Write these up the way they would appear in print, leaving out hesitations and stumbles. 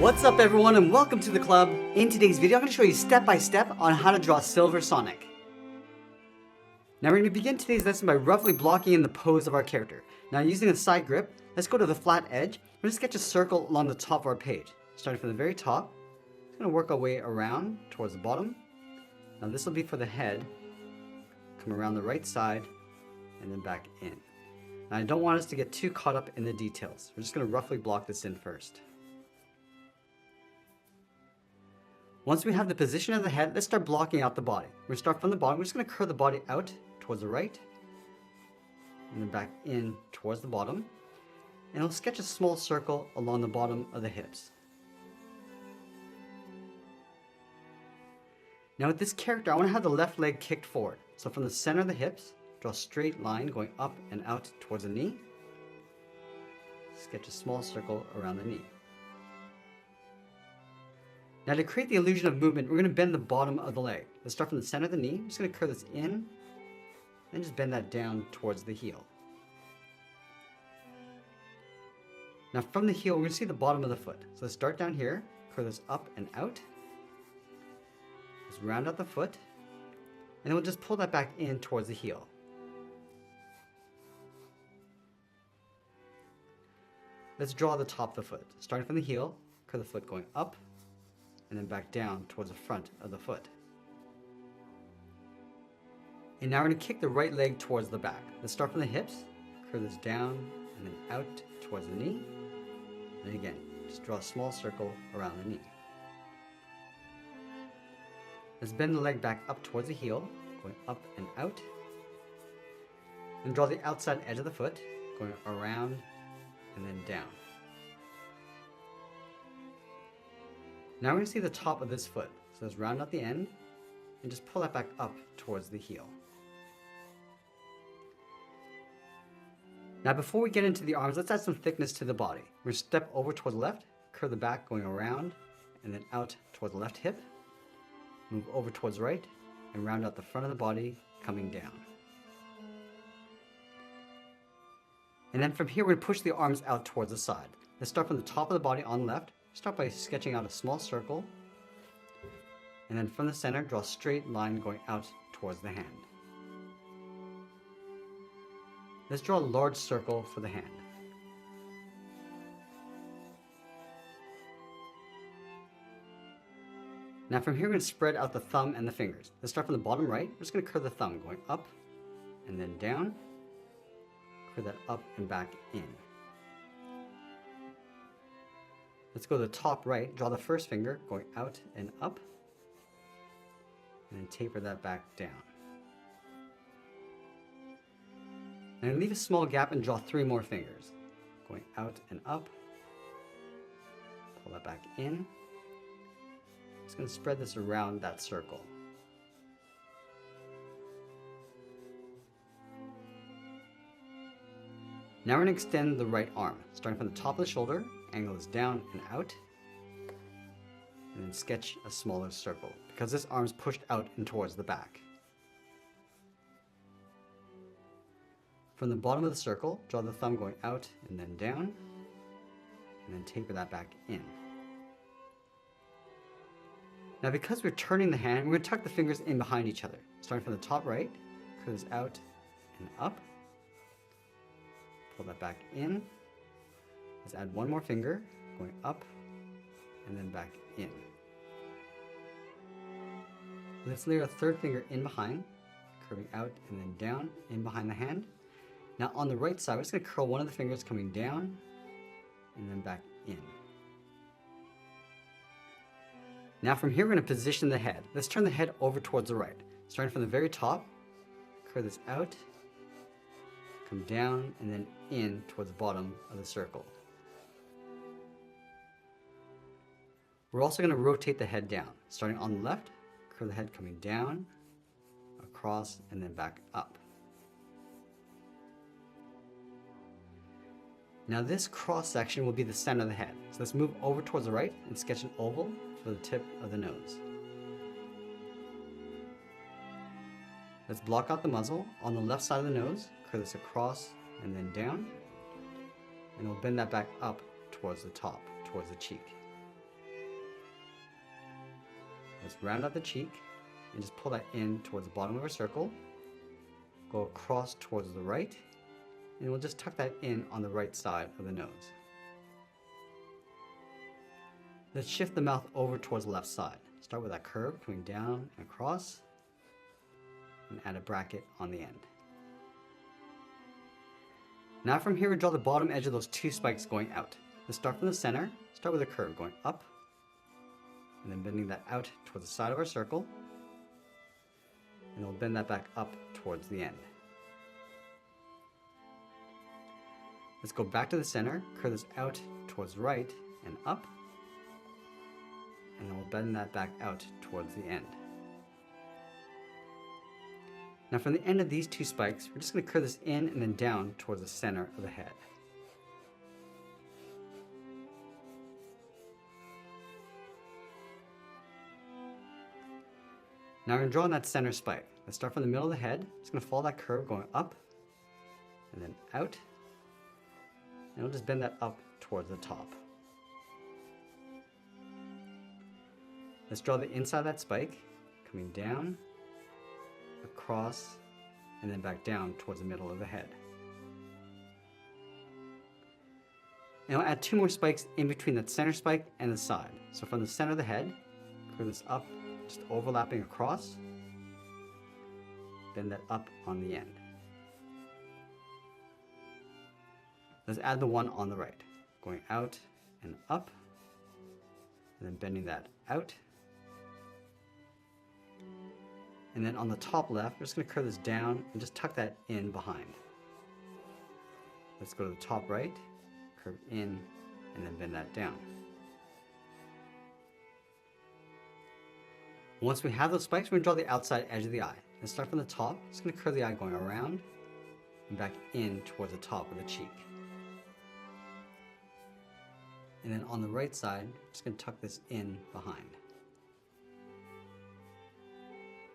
What's up everyone and welcome to the club. In today's video I'm going to show you step by step on how to draw Silver Sonic. Now we're going to begin today's lesson by roughly blocking in the pose of our character. Now using a side grip, let's go to the flat edge. We're going to sketch a circle along the top of our page. Starting from the very top, it's going to work our way around towards the bottom. Now this will be for the head. Come around the right side and then back in. Now I don't want us to get too caught up in the details. We're just going to roughly block this in first. Once we have the position of the head, let's start blocking out the body. We're going to start from the bottom. We're just going to curve the body out towards the right and then back in towards the bottom. And we'll sketch a small circle along the bottom of the hips. Now with this character, I want to have the left leg kicked forward. So from the center of the hips, draw a straight line going up and out towards the knee. Sketch a small circle around the knee. Now to create the illusion of movement, we're going to bend the bottom of the leg. Let's start from the center of the knee. I'm just going to curve this in, then just bend that down towards the heel. Now from the heel, we're going to see the bottom of the foot. So let's start down here, curve this up and out. Let's round out the foot, and then we'll just pull that back in towards the heel. Let's draw the top of the foot. Starting from the heel, curve the foot going up, and then back down towards the front of the foot. And now we're going to kick the right leg towards the back. Let's start from the hips, curve this down and then out towards the knee. And again, just draw a small circle around the knee. Let's bend the leg back up towards the heel, going up and out. And draw the outside edge of the foot, going around and then down. Now we're going to see the top of this foot. So let's round out the end and just pull that back up towards the heel. Now before we get into the arms, let's add some thickness to the body. We're going to step over towards the left, curve the back going around and then out towards the left hip. Move over towards the right and round out the front of the body coming down. And then from here we're going to push the arms out towards the side. Let's start from the top of the body on the left. Start by sketching out a small circle, and then from the center, draw a straight line going out towards the hand. Let's draw a large circle for the hand. Now from here, we're going to spread out the thumb and the fingers. Let's start from the bottom right. We're just going to curve the thumb going up and then down. Curve that up and back in. Let's go to the top right, draw the first finger going out and up, and then taper that back down. And leave a small gap and draw 3 more fingers, going out and up, pull that back in. Just going to spread this around that circle. Now we're going to extend the right arm, starting from the top of the shoulder, angle this down and out, and then sketch a smaller circle, because this arm is pushed out and towards the back. From the bottom of the circle, draw the thumb going out and then down, and then taper that back in. Now because we're turning the hand, we're going to tuck the fingers in behind each other, starting from the top right, curve this out and up, pull that back in. Let's add 1 more finger, going up and then back in. Let's layer a 3rd finger in behind, curving out and then down in behind the hand. Now on the right side, we're just going to curl one of the fingers coming down and then back in. Now from here, we're going to position the head. Let's turn the head over towards the right. Starting from the very top, curve this out, come down and then in towards the bottom of the circle. We're also going to rotate the head down. Starting on the left, curve the head coming down, across, and then back up. Now this cross section will be the center of the head. So let's move over towards the right and sketch an oval for the tip of the nose. Let's block out the muzzle. On the left side of the nose, curve this across and then down. And we'll bend that back up towards the top, towards the cheek. Let's round out the cheek and just pull that in towards the bottom of our circle. Go across towards the right, and we'll just tuck that in on the right side of the nose. Let's shift the mouth over towards the left side. Start with that curve coming down and across, and add a bracket on the end. Now from here, we draw the bottom edge of those two spikes going out. Let's start from the center, start with a curve going up, and then bending that out towards the side of our circle, and we'll bend that back up towards the end. Let's go back to the center, curve this out towards the right and up, and then we'll bend that back out towards the end. Now from the end of these two spikes, we're just going to curve this in and then down towards the center of the head. Now we're going to draw on that center spike. Let's start from the middle of the head. Just going to follow that curve going up and then out. And we'll just bend that up towards the top. Let's draw the inside of that spike, coming down, across, and then back down towards the middle of the head. And we'll add two more spikes in between that center spike and the side. So from the center of the head, curve this up, just overlapping across, bend that up on the end. Let's add the one on the right, going out and up, and then bending that out. And then on the top left, we're just going to curve this down and just tuck that in behind. Let's go to the top right, curve in, and then bend that down. Once we have those spikes, we're going to draw the outside edge of the eye. Let's start from the top. Just going to curve the eye going around and back in towards the top of the cheek. And then on the right side, just going to tuck this in behind.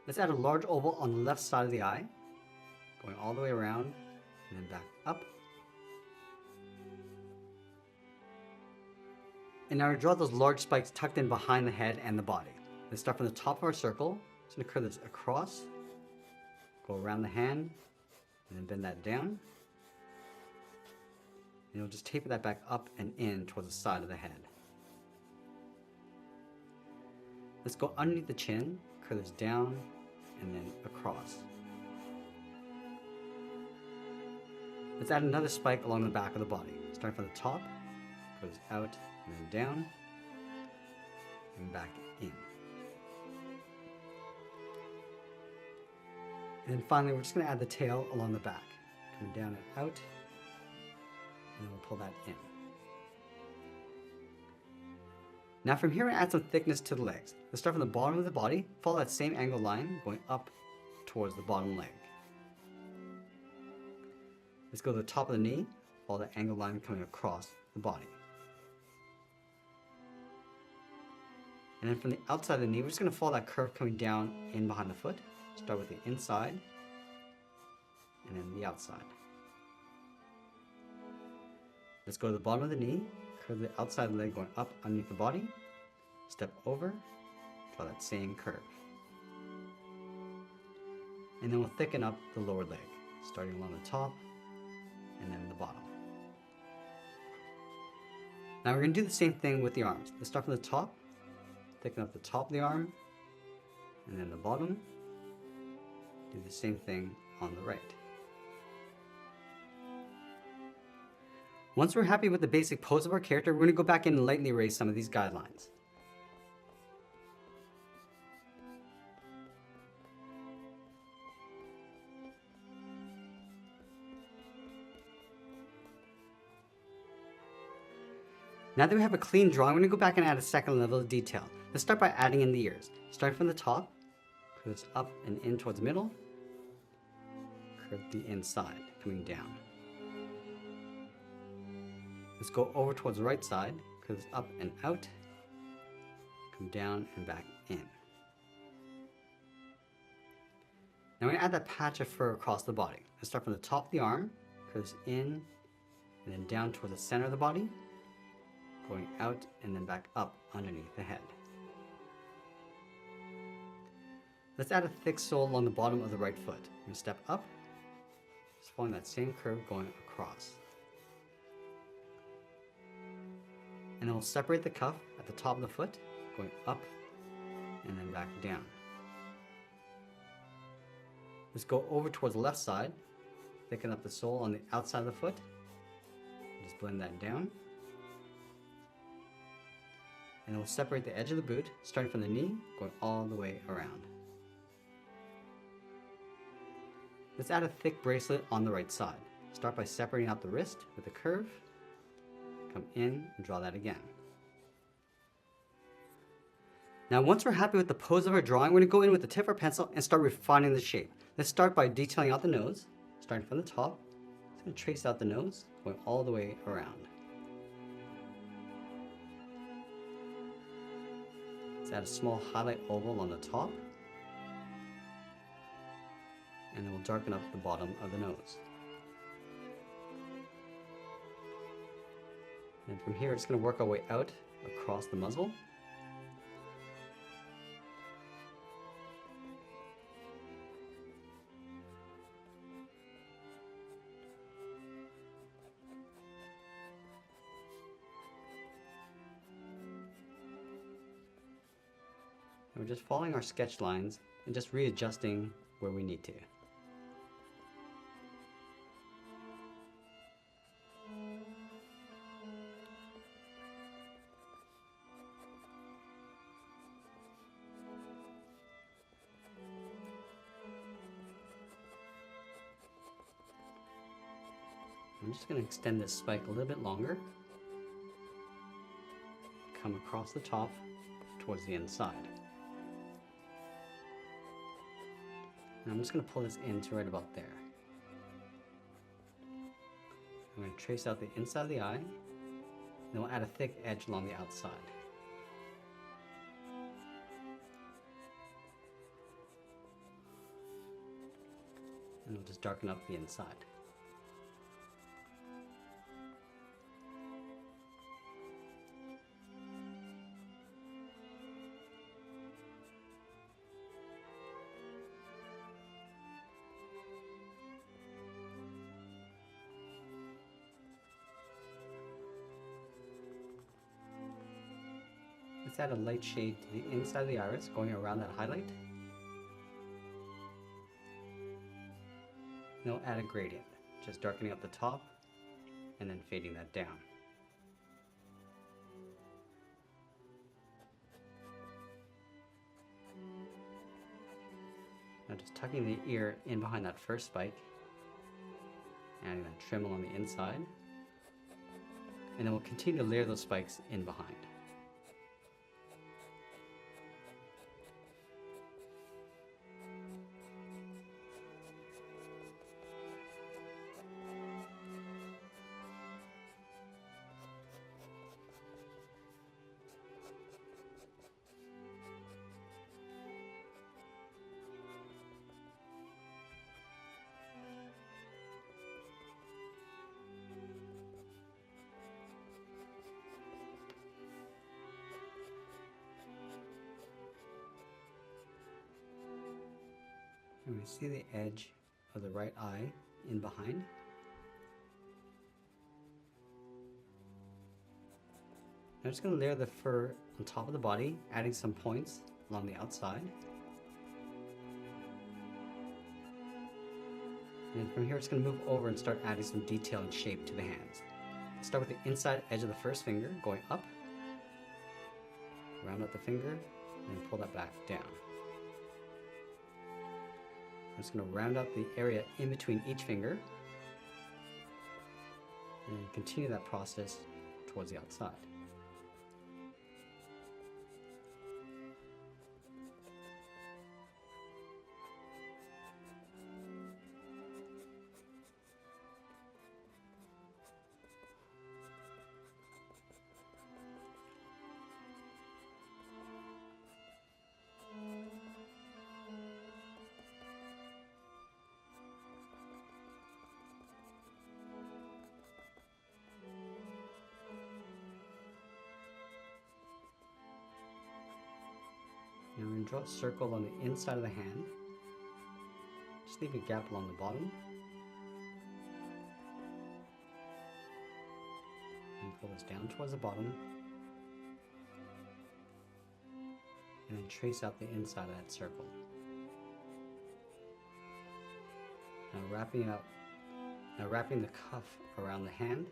Let's add a large oval on the left side of the eye, going all the way around and then back up. And now we draw those large spikes tucked in behind the head and the body. Let's start from the top of our circle. Just going to curve this across, go around the hand, and then bend that down. And you'll just taper that back up and in towards the side of the head. Let's go underneath the chin, curve this down, and then across. Let's add another spike along the back of the body. Start from the top, curve this out, and then down, and back in. And then finally, we're just going to add the tail along the back, coming down and out, and then we'll pull that in. Now from here, we're going to add some thickness to the legs. Let's start from the bottom of the body, follow that same angle line, going up towards the bottom leg. Let's go to the top of the knee, follow the angle line coming across the body. And then from the outside of the knee, we're just going to follow that curve coming down in behind the foot. Start with the inside, and then the outside. Let's go to the bottom of the knee, curve the outside of the leg going up underneath the body, step over, draw that same curve. And then we'll thicken up the lower leg, starting along the top, and then the bottom. Now we're going to do the same thing with the arms. Let's start from the top, thicken up the top of the arm, and then the bottom. Do the same thing on the right. Once we're happy with the basic pose of our character, we're going to go back in and lightly erase some of these guidelines. Now that we have a clean drawing, we're going to go back and add a second level of detail. Let's start by adding in the ears. Start from the top, curve this up and in towards the middle, curve the inside, coming down. Let's go over towards the right side, curve this up and out, come down and back in. Now we're going to add that patch of fur across the body. Let's start from the top of the arm, curve this in, and then down towards the center of the body, going out and then back up underneath the head. Let's add a thick sole along the bottom of the right foot. We're going to step up, just following that same curve going across. And then we'll separate the cuff at the top of the foot, going up and then back down. Let's go over towards the left side, thicken up the sole on the outside of the foot, just blend that down. And then we'll separate the edge of the boot, starting from the knee, going all the way around. Let's add a thick bracelet on the right side. Start by separating out the wrist with a curve, come in and draw that again. Now once we're happy with the pose of our drawing, we're going to go in with the tip of our pencil and start refining the shape. Let's start by detailing out the nose, starting from the top. Just going to trace out the nose, going all the way around. Let's add a small highlight oval on the top. And then we'll darken up the bottom of the nose. And from here, it's going to work our way out across the muzzle. And we're just following our sketch lines and just readjusting where we need to. I'm just going to extend this spike a little bit longer, come across the top towards the inside. And I'm just going to pull this in to right about there. I'm going to trace out the inside of the eye, and then we'll add a thick edge along the outside. And we'll just darken up the inside. Let's add a light shade to the inside of the iris, going around that highlight. And we'll add a gradient, just darkening up the top and then fading that down. Now just tucking the ear in behind that first spike, adding that trim along the inside, and then we'll continue to layer those spikes in behind. And we see the edge of the right eye in behind. I'm just going to layer the fur on top of the body, adding some points along the outside. And then from here it's going to move over and start adding some detail and shape to the hands. Start with the inside edge of the first finger, going up, round out the finger, and then pull that back down. I'm just going to round out the area in between each finger and continue that process towards the outside. Now we're going to draw a circle on the inside of the hand. Just leave a gap along the bottom. And pull this down towards the bottom. And then trace out the inside of that circle. Now wrapping the cuff around the hand.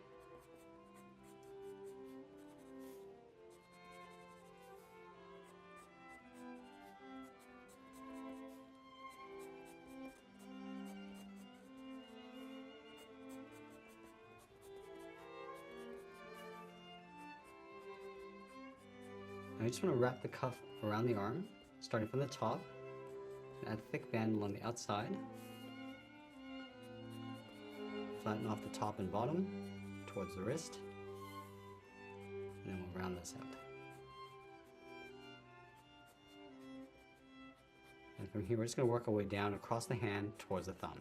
I just want to wrap the cuff around the arm, starting from the top, and add a thick band along the outside. Flatten off the top and bottom towards the wrist, and then we'll round this out. And from here, we're just going to work our way down across the hand towards the thumb.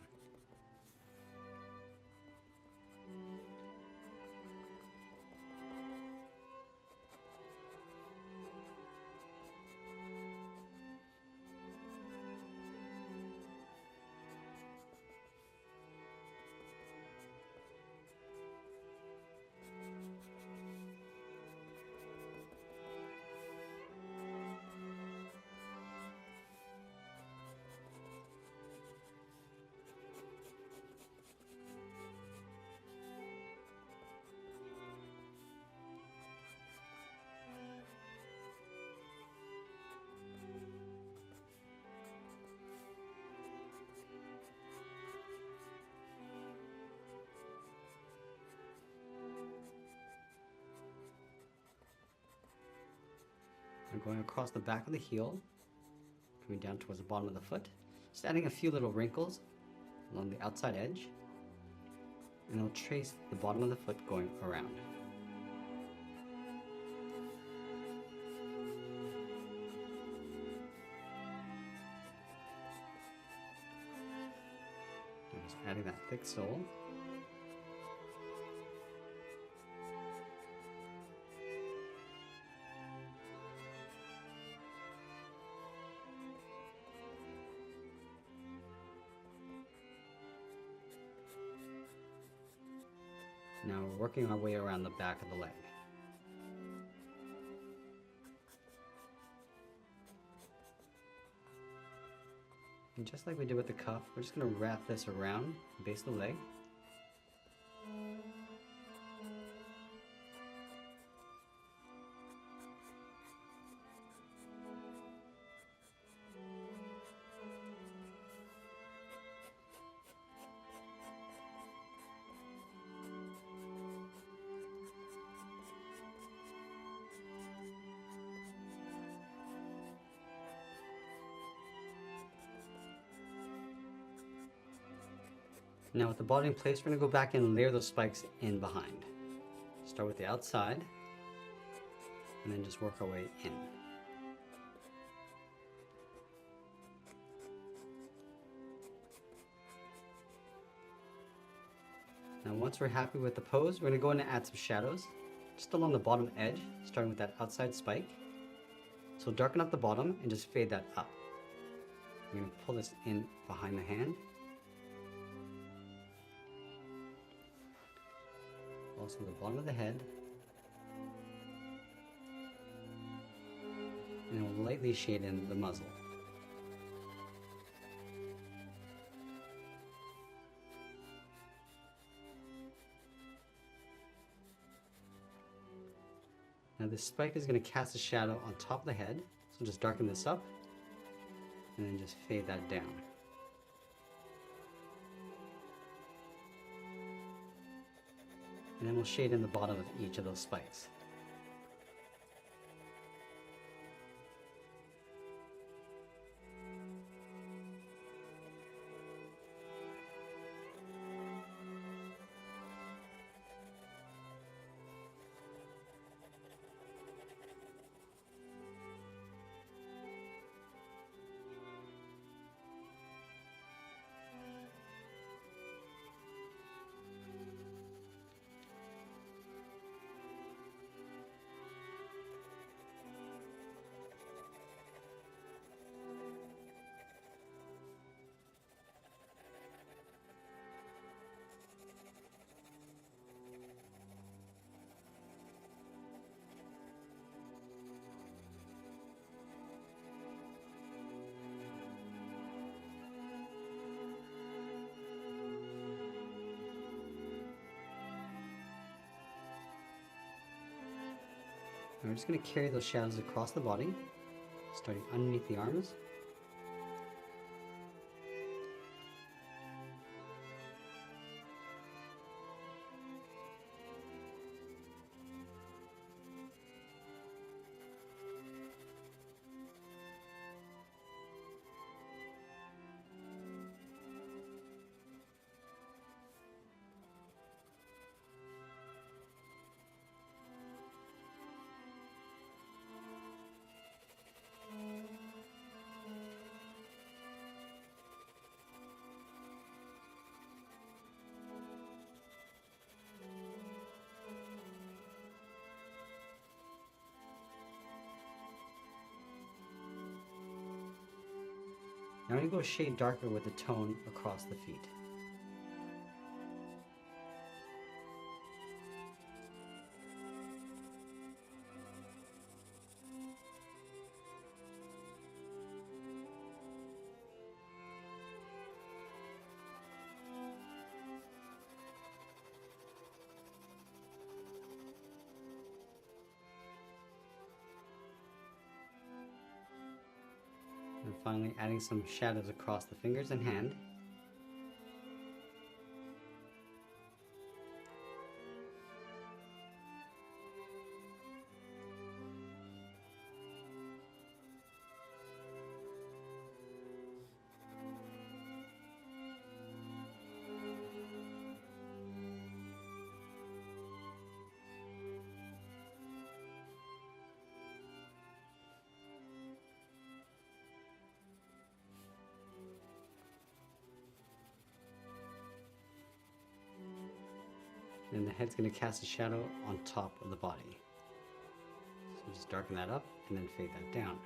I'm going across the back of the heel, coming down towards the bottom of the foot, just adding a few little wrinkles along the outside edge, and I'll trace the bottom of the foot going around. I'm just adding that thick sole. Now we're working our way around the back of the leg. And just like we did with the cuff, we're just going to wrap this around the base of the leg. Now with the body in place, we're going to go back and layer those spikes in behind. Start with the outside, and then just work our way in. Now once we're happy with the pose, we're going to go in and add some shadows, just along the bottom edge, starting with that outside spike. So darken up the bottom and just fade that up. We're going to pull this in behind the hand. Also the bottom of the head, and we'll lightly shade in the muzzle. Now this spike is going to cast a shadow on top of the head, so just darken this up and then just fade that down. And then we'll shade in the bottom of each of those spikes. And we're just going to carry those shadows across the body, starting underneath the arms. Now I'm going to go a shade darker with the tone across the feet. And finally adding some shadows across the fingers and hand. And the head's going to cast a shadow on top of the body. So just darken that up and then fade that down.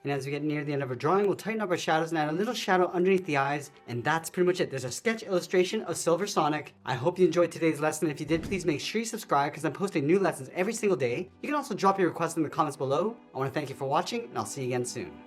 And as we get near the end of our drawing, we'll tighten up our shadows and add a little shadow underneath the eyes. And that's pretty much it. There's a sketch illustration of Silver Sonic. I hope you enjoyed today's lesson. If you did, please make sure you subscribe because I'm posting new lessons every single day. You can also drop your requests in the comments below. I want to thank you for watching, and I'll see you again soon.